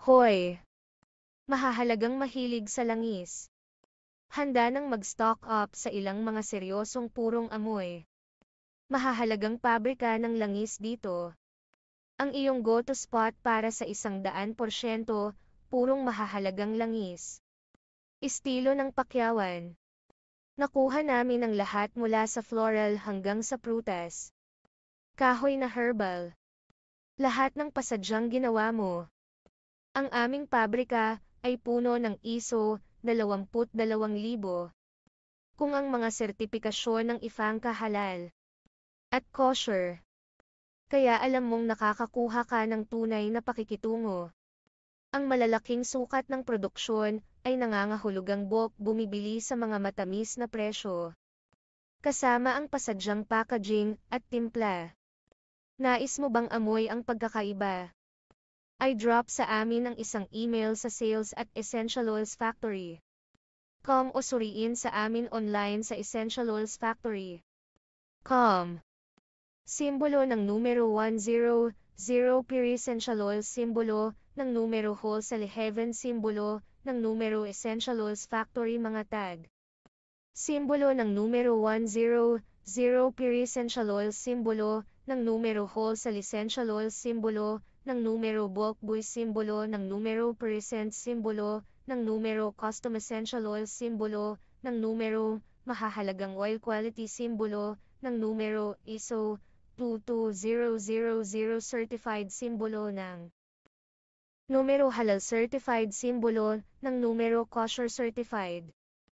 Hoy! Mahahalagang mahilig sa langis. Handa nang mag-stock up sa ilang mga seryosong purong amoy. Mahahalagang pabrika ng langis dito. Ang iyong go-to spot para sa 100% purong mahahalagang langis. Estilo ng pakyawan. Nakuha namin ang lahat mula sa floral hanggang sa prutas. Kahoy na herbal. Lahat ng pasadyang ginawa mo. Ang aming pabrika ay puno ng ISO 22000 kung ang mga sertipikasyon ng IFANCA halal at kosher. Kaya alam mong nakakakuha ka ng tunay na pakikitungo. Ang malalaking sukat ng produksyon ay nangangahulugang bumibili sa mga matamis na presyo. Kasama ang pasadyang packaging at timpla. Nais mo bang amoy ang pagkakaiba? I-drop sa amin ang isang email sa sales@essentialoilsfactory.com o suriin sa amin online sa essentialoilsfactory.com. Simbolo ng numero 100 Pure Essential Oil. Simbolo ng numero Wholesale Heaven. Simbolo ng numero Essential Oils Factory. Mga tag. Simbolo ng numero 100 Pure Essential Oil. Simbolo ng numero Wholesale Essential Oil. Simbolo ng numero Bulk Buy. Simbolo ng numero Percent. Simbolo ng numero Custom Essential Oil. Simbolo ng numero Mahahalagang Oil Quality. Simbolo ng numero ISO 22000 Certified. Simbolo ng numero Halal Certified. Simbolo ng numero Kosher Certified.